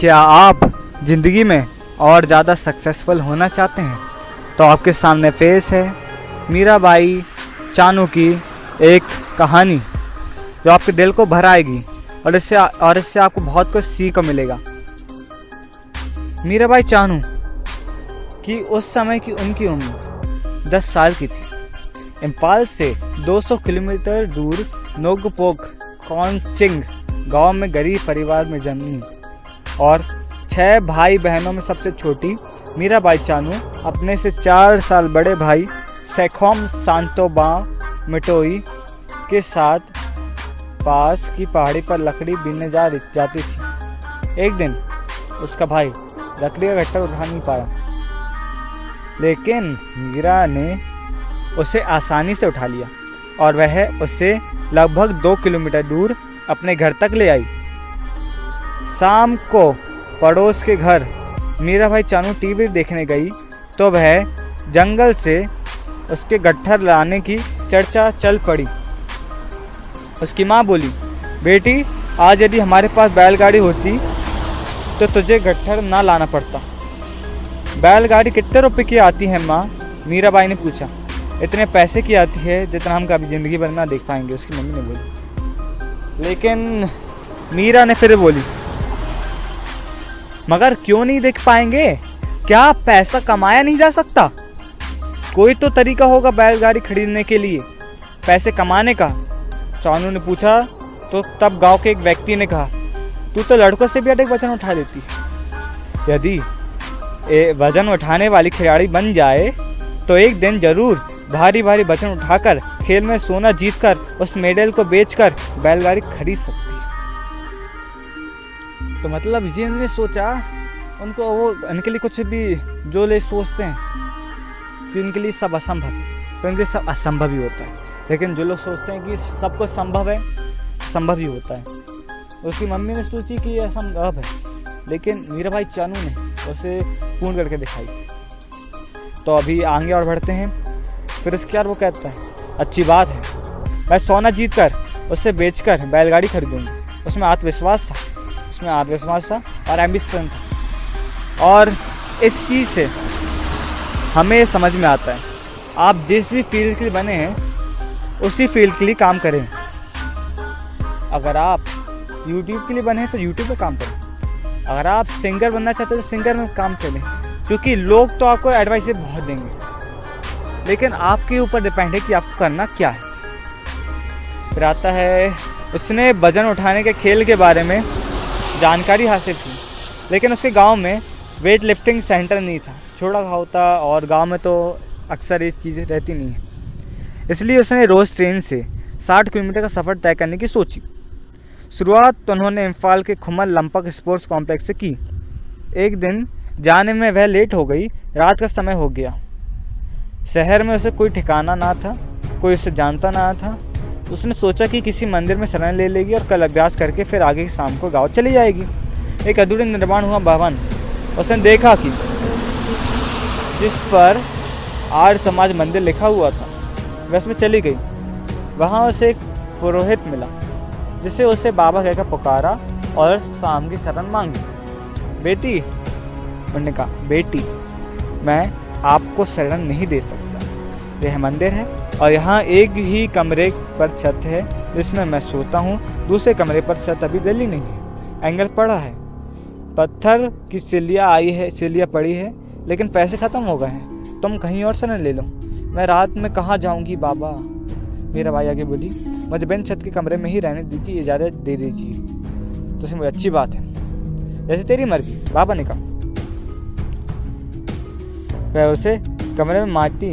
क्या आप ज़िंदगी में और ज़्यादा सक्सेसफुल होना चाहते हैं तो आपके सामने पेश है मीराबाई चानू की एक कहानी जो आपके दिल को भर आएगी और इससे आपको बहुत कुछ सीख को मिलेगा। मीराबाई चानू की उस समय की उनकी उम्र 10 साल की थी। इम्फाल से 200 किलोमीटर दूर नोगपोक कॉन्चिंग गांव में गरीब परिवार में जन्मी और 6 भाई बहनों में सबसे छोटी मीराबाई चानू अपने से 4 साल बड़े भाई सेखोम सांतोबा मिटोई के साथ पास की पहाड़ी पर लकड़ी बीनने जाती थी। एक दिन उसका भाई लकड़ी का गट्ठर उठा नहीं पाया, लेकिन मीरा ने उसे आसानी से उठा लिया और वह उसे लगभग 2 किलोमीटर दूर अपने घर तक ले आई। शाम को पड़ोस के घर मीराबाई चानू टीवी देखने गई तो वह जंगल से उसके गट्ठर लाने की चर्चा चल पड़ी। उसकी माँ बोली, बेटी आज यदि हमारे पास बैलगाड़ी होती तो तुझे गट्ठर ना लाना पड़ता। बैलगाड़ी कितने रुपए की आती है माँ? मीराबाई ने पूछा। इतने पैसे की आती है जितना हम कभी ज़िंदगी भर ना देख पाएंगे, उसकी मम्मी ने बोली। लेकिन मीरा ने फिर बोली, मगर क्यों नहीं देख पाएंगे? क्या पैसा कमाया नहीं जा सकता? कोई तो तरीका होगा बैलगाड़ी खरीदने के लिए पैसे कमाने का। चानू ने पूछा तो तब गांव के एक व्यक्ति ने कहा, तू तो लड़कों से भी अधिक वजन उठा लेती है। यदि वजन उठाने वाली खिलाड़ी बन जाए तो एक दिन जरूर भारी भारी वजन उठाकर खेल में सोना जीतकर उस मेडल को बेचकर बैलगाड़ी खरीद सकती है। तो मतलब जिनने सोचा उनको वो इनके लिए कुछ भी जो ले सोचते हैं कि इनके लिए सब असंभव है तो इनके लिए सब असंभव ही होता है। लेकिन जो लोग सोचते हैं कि सब कुछ संभव है, संभव ही होता है। उसकी मम्मी ने सोची कि ये असंभव है, लेकिन मीराबाई चानू ने उसे पूर्ण करके दिखाई। तो अभी आगे और बढ़ते हैं। फिर उसके बाद वो कहता है, अच्छी बात है, मैं सोना जीत कर उससे बेचकर बैलगाड़ी खरीदूंगी। उसमें आत्मविश्वास था और एम्बिशन था। और इस चीज़ से हमें ये समझ में आता है, आप जिस भी फील्ड के लिए बने हैं उसी फील्ड के लिए काम करें। अगर आप यूट्यूब के लिए बने हैं तो यूट्यूब पे काम करें। अगर आप सिंगर बनना चाहते हो तो सिंगर में काम चलें, क्योंकि लोग तो आपको एडवाइस बहुत देंगे, लेकिन आपके ऊपर डिपेंड है कि आपको करना क्या है। फिर आता है, उसने वजन उठाने के खेल के बारे में जानकारी हासिल की, लेकिन उसके गांव में वेट लिफ्टिंग सेंटर नहीं था। छोटा गाँव था और गांव में तो अक्सर ये चीज़ें रहती नहीं है। इसलिए उसने रोज़ ट्रेन से 60 किलोमीटर का सफ़र तय करने की सोची। शुरुआत तो उन्होंने इम्फाल के खुमर लंपक स्पोर्ट्स कॉम्प्लेक्स से की। एक दिन जाने में वह लेट हो गई, रात का समय हो गया। शहर में उसे कोई ठिकाना ना था, कोई उसे जानता ना था। उसने सोचा कि किसी मंदिर में शरण ले लेगी और कल अभ्यास करके फिर आगे शाम को गाँव चली जाएगी। एक अधूरे निर्माण हुआ भवन उसने देखा कि जिस पर आर्य समाज मंदिर लिखा हुआ था, वह उसमें चली गई। वहाँ उसे एक पुरोहित मिला जिसे उसे बाबा कहकर पुकारा और शाम की शरण मांगी। बेटी, उन्होंने कहा, बेटी मैं आपको शरण नहीं दे सकता। यह मंदिर है और यहाँ एक ही कमरे पर छत है जिसमें मैं सोता हूँ। दूसरे कमरे पर छत अभी डली नहीं है, एंगल पड़ा है, पत्थर की सिल्लियाँ पड़ी है, लेकिन पैसे ख़त्म हो गए हैं। तुम कहीं और शरण ले लो। मैं रात में कहाँ जाऊँगी बाबा? मीराबाई आगे बोली, मुझे बिन छत के कमरे में ही रहने की इजाज़त दे दीजिए। तो उसमें अच्छी बात है, जैसे तेरी मर्जी, बाबा ने कहा। वह उसे कमरे में माटी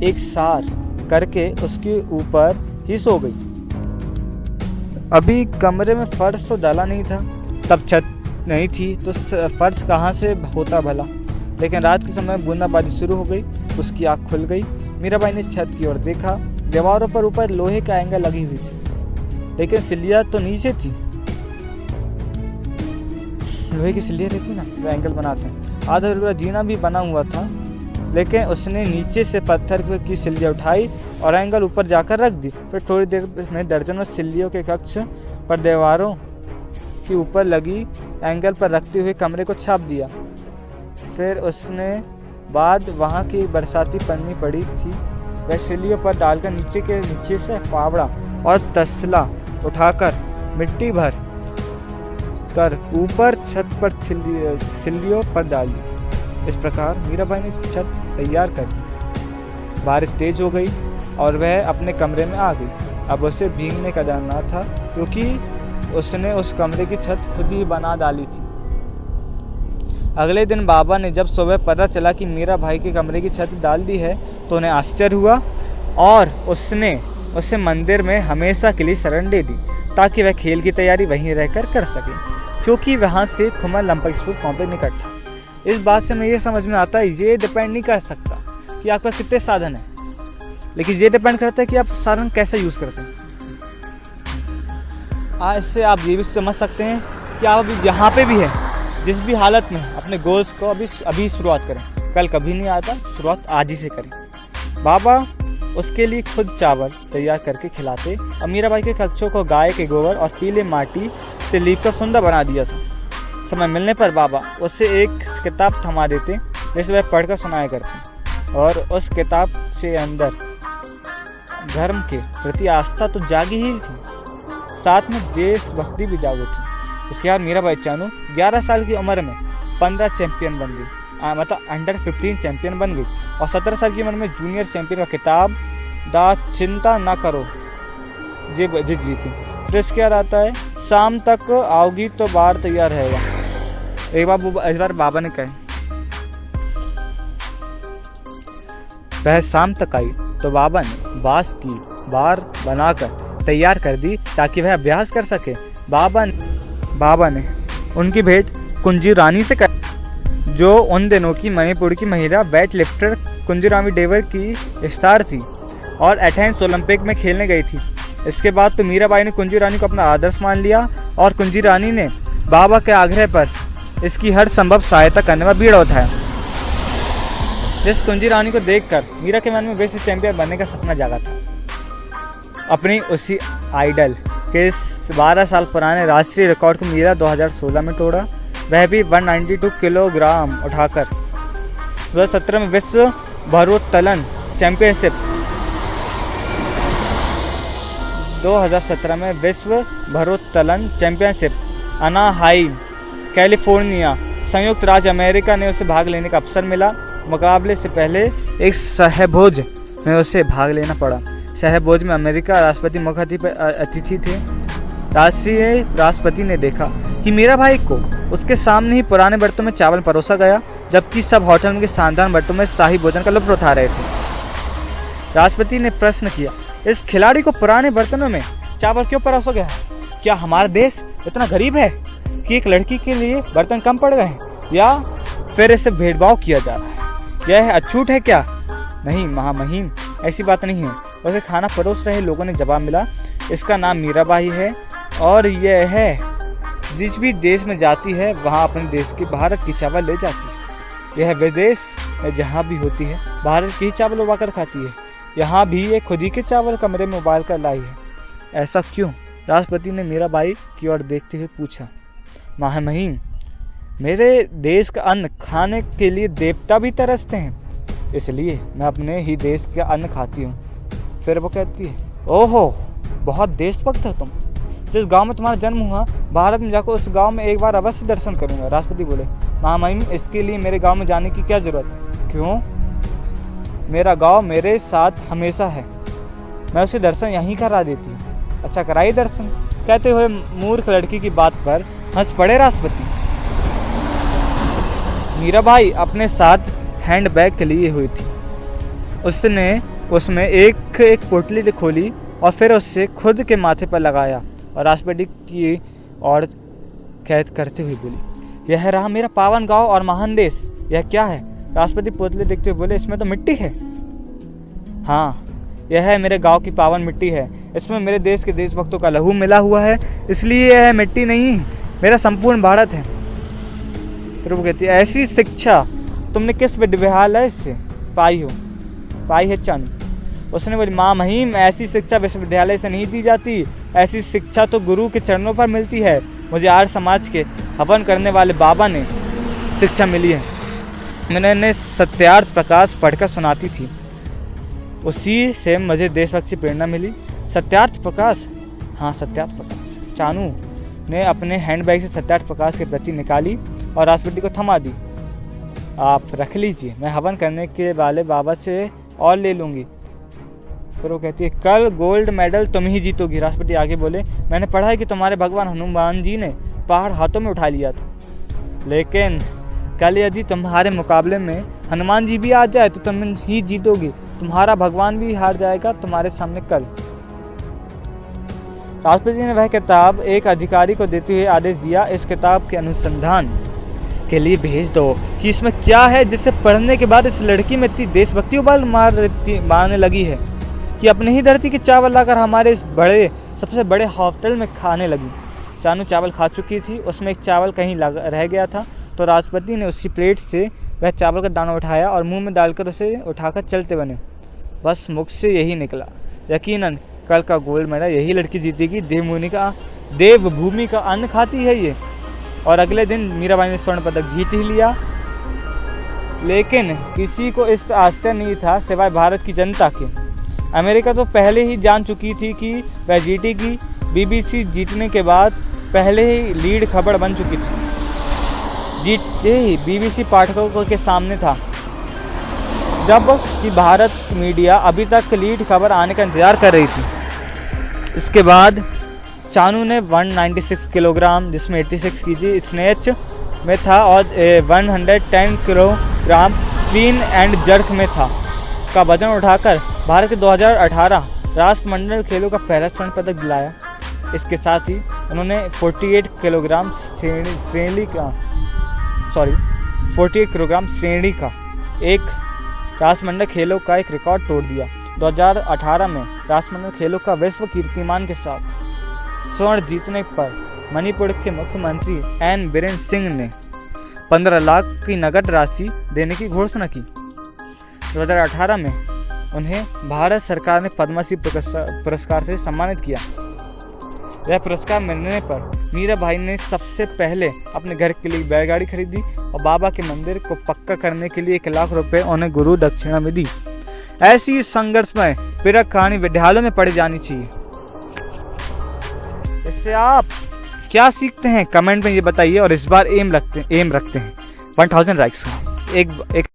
एक सार करके उसके ऊपर ही सो गई। अभी कमरे में फर्श तो डाला नहीं था, तब छत नहीं थी तो फर्श कहाँ से होता भला। लेकिन रात के समय बूंदाबांदी शुरू हो गई। उसकी आँख खुल गई। मीराबाई ने छत की ओर देखा। दीवारों पर ऊपर लोहे का एंगल लगी हुई थी, लेकिन सिल्लियाँ तो नीचे थी। लोहे की सिल्लियाँ रहती ना, वो एंगल बनाते हैं। आधा अधूरा जीना भी बना हुआ था, लेकिन उसने नीचे से पत्थर की सिल्लियाँ उठाई और एंगल ऊपर जाकर रख दी। फिर थोड़ी देर में दर्जनों सिल्लियों के कक्ष पर दीवारों के ऊपर लगी एंगल पर रखते हुए कमरे को छाप दिया। फिर उसने बाद वहाँ की बरसाती पन्नी पड़ी थी वह सिल्लियों पर डालकर नीचे से फावड़ा और तसला उठाकर मिट्टी भर कर ऊपर छत पर सिल्लियों पर डाल दी। इस प्रकार मीराबाई ने छत तैयार कर दी। बारिश तेज हो गई और वह अपने कमरे में आ गई। अब उसे भीगने का डर न था क्योंकि उसने उस कमरे की छत खुद ही बना डाली थी। अगले दिन बाबा ने जब सुबह पता चला कि मीरा भाई के कमरे की छत डाल दी है तो उन्हें आश्चर्य हुआ और उसने उसे मंदिर में हमेशा के लिए शरण दे दी ताकि वह खेल की तैयारी वहीं रहकर कर सके, क्योंकि वहाँ से खुमर ओलंपिक स्पोर्ट्स कॉम्प्लेक्स निकट था। इस बात से हमें ये समझ में आता है ये डिपेंड नहीं कर सकता कि आपके पास कितने साधन हैं, लेकिन ये डिपेंड करता है कि आप साधन कैसे यूज़ करते हैं। इससे आप ये भी समझ सकते हैं कि आप अभी यहाँ पे भी हैं, जिस भी हालत में अपने गोल्स को अभी शुरुआत करें। कल कभी नहीं आता, शुरुआत आज ही से करें। बाबा उसके लिए खुद चावल तैयार करके खिलाते और मीराबाई के कक्षों को गाय के गोबर और पीले माटी से लीपकर सुंदर बना दिया था। समय मिलने पर बाबा उससे एक किताब थमा देते जिसे वह पढ़कर सुनाया करते और उस किताब से अंदर धर्म के प्रति आस्था तो जागी ही थी, साथ में देशभक्ति भी जागो थी। इसके बाद मीराबाई चानू 11 साल की उम्र में 15 चैंपियन बन गई, मतलब अंडर 15 चैंपियन बन गई और 17 साल की उम्र में जूनियर चैंपियन का खिताब दा चिंता ना करो जीत जीती। फिर इसके बाद आता है शाम तक आओगी तो बार तैयार रहेगा। इस बार बाबा ने कहा वह शाम तक आई तो बाबा ने बांस की बार बनाकर तैयार कर दी ताकि वह अभ्यास कर सके। बाबा ने उनकी भेंट कुंजी रानी से कर, जो उन दिनों की मणिपुर की महिला वेट लिफ्टर कुंजी रानी डेवर की स्टार थी और एथेंस ओलंपिक में खेलने गई थी। इसके बाद तो मीराबाई ने कुंजी रानी को अपना आदर्श मान लिया और कुंजी रानी ने बाबा के आग्रह पर इसकी हर संभव सहायता करने में बीड़ा उठाया। जिस कुंजी रानी को देखकर मीरा के मन में विश्व चैंपियन बनने का सपना जागा था। अपनी उसी आइडल के 12 साल पुराने राष्ट्रीय रिकॉर्ड को मीरा 2016 में तोड़ा, वह भी 192 किलोग्राम उठाकर। 2017 में विश्व भारोत्तोलन चैंपियनशिप 2017 में विश्व भारोत्तोलन चैंपियनशिप अनाहाइम कैलिफोर्निया संयुक्त राज्य अमेरिका ने उसे भाग लेने का अवसर मिला। मुकाबले से पहले एक सहभोज में उसे भाग लेना पड़ा। सहभोज में अमेरिका राष्ट्रपति मुख्य अतिथि थे। राष्ट्रीय राष्ट्रपति ने देखा कि मीराबाई को उसके सामने ही पुराने बर्तनों में चावल परोसा गया, जबकि सब होटल के शानदार बर्तनों में शाही भोजन का लुत्फ उठा रहे थे। राष्ट्रपति ने प्रश्न किया, इस खिलाड़ी को पुराने बर्तनों में चावल क्यों परोसा गया है? क्या हमारा देश इतना गरीब है कि एक लड़की के लिए बर्तन कम पड़ गए हैं, या फिर इसे भेदभाव किया जा रहा है? यह अछूत है क्या? नहीं महामहिम, ऐसी बात नहीं है। उसे खाना परोस रहे लोगों ने जवाब मिला, इसका नाम मीराबाई है और यह है जिस भी देश में जाती है वहाँ अपने देश की भारत की चावल ले जाती है। यह विदेश में जहाँ भी होती है भारत की चावल उबाल कर खाती है। यहाँ भी ये खुद ही के चावल कमरे में उबाल कर लाई है। ऐसा क्यों? राष्ट्रपति ने मीराबाई की ओर देखते हुए पूछा। महामहिम, मेरे देश का अन्न खाने के लिए देवता भी तरसते हैं, इसलिए मैं अपने ही देश का अन्न खाती हूँ। फिर वो कहती है, ओहो बहुत देशभक्त है तुम। जिस गांव में तुम्हारा जन्म हुआ भारत में जाकर उस गांव में एक बार अवश्य दर्शन करूंगा। राष्ट्रपति बोले, महामहिम इसके लिए मेरे गांव में जाने की क्या जरूरत है? क्यों? मेरा गांव मेरे साथ हमेशा है, मैं उसे दर्शन यहीं करा देती हूँ। अच्छा कराइए दर्शन। कहते हुए मूर्ख लड़की की बात पर हंस पड़े राष्ट्रपति। मीराबाई अपने साथ हैंडबैग के लिए हुई थी। उसने उसमें एक पोटली खोली और फिर उससे खुद के माथे पर लगाया और राष्ट्रपति की ओर कैद करते हुए बोली, यह रहा मेरा पावन गांव और महान देश। यह क्या है? राष्ट्रपति पोतले देखते हुए बोले, इसमें तो मिट्टी है। हाँ, यह है मेरे गांव की पावन मिट्टी है। इसमें मेरे देश के देशभक्तों का लहू मिला हुआ है, इसलिए यह मिट्टी नहीं मेरा संपूर्ण भारत है। फिर वो कहती है, ऐसी शिक्षा तुमने किस विद्यालय से पाई है चानू? उसने बोली, माँ महिम, ऐसी शिक्षा विश्वविद्यालय से नहीं दी जाती, ऐसी शिक्षा तो गुरु के चरणों पर मिलती है। मुझे आर्य समाज के हवन करने वाले बाबा ने शिक्षा मिली है। मैंने सत्यार्थ प्रकाश पढ़कर सुनाती थी, उसी से मुझे देशभक्ति प्रेरणा मिली। सत्यार्थ प्रकाश, हाँ सत्यार्थ प्रकाश। चानू ने अपने हैंडबैग से सत्यार्थ प्रकाश की प्रति निकाली और राष्ट्रपति को थमा दी। आप रख लीजिए, मैं हवन करने के वाले बाबा से और ले लूँगी। फिर वो कहती है, कल गोल्ड मेडल तुम ही जीतोगी। राष्ट्रपति आगे बोले, मैंने पढ़ा है कि तुम्हारे भगवान हनुमान जी ने पहाड़ हाथों में उठा लिया था, लेकिन कल यदि तुम्हारे मुकाबले में हनुमान जी भी आ जाए तो तुम ही जीतोगी, तुम्हारा भगवान भी हार जाएगा तुम्हारे सामने कल। राष्ट्रपति ने वह किताब एक अधिकारी को देते हुए आदेश दिया, इस किताब के अनुसंधान के लिए भेज दो कि इसमें क्या है जिसे पढ़ने के बाद इस लड़की में इतनी देशभक्ति उबाल मारने लगी है कि अपनी ही धरती के चावल लाकर हमारे इस सबसे बड़े होटल में खाने लगी। चानू चावल खा चुकी थी, उसमें एक चावल कहीं रह गया था, तो राष्ट्रपति ने उसी प्लेट से वह चावल का दाना उठाया और मुंह में डालकर उसे उठाकर चलते बने। बस मुख से यही निकला, यकीनन कल का गोल्ड मेडल यही लड़की जीतेगी। देवभूमि का अन्न खाती है ये। और अगले दिन मीराबाई ने स्वर्ण पदक जीत ही लिया। लेकिन किसी को इस आश्चर्य नहीं था सिवाय भारत की जनता के। अमेरिका तो पहले ही जान चुकी थी कि वह जीतेगी। बीबीसी जीतने के बाद पहले ही लीड खबर बन चुकी थी। जीतते ही बीबीसी पाठकों के सामने था, जब कि भारत मीडिया अभी तक लीड खबर आने का इंतजार कर रही थी। इसके बाद चानू ने 196 किलोग्राम, जिसमें 86 केजी स्नेच में था और 110 किलोग्राम क्लीन एंड जर्क में था का वजन उठाकर भारत के 2018 राष्ट्रमंडल खेलों का पहला स्वर्ण पदक दिलाया। इसके साथ ही उन्होंने 48 किलोग्राम श्रेणी का एक राष्ट्रमंडल खेलों का एक रिकॉर्ड तोड़ दिया। 2018 में राष्ट्रमंडल खेलों का विश्व कीर्तिमान के साथ स्वर्ण जीतने पर मणिपुर के मुख्यमंत्री एन बीरेन सिंह ने 15 लाख की नकद राशि देने की घोषणा की। 2018 में उन्हें भारत सरकार ने पद्मश्री पुरस्कार से सम्मानित किया। यह पुरस्कार मिलने पर मीराबाई ने सबसे पहले अपने घर के लिए बैलगाड़ी खरीदी और बाबा के मंदिर को पक्का करने के लिए 1 लाख रुपए उन्हें गुरु दक्षिणा में दी। ऐसी संघर्षमय प्रेरक कहानी विद्यालयों में पढ़ी जानी चाहिए। इससे आप क्या सीखते हैं कमेंट में ये बताइए, और इस बार एम रखते हैं 1000 लाइक्स का। एक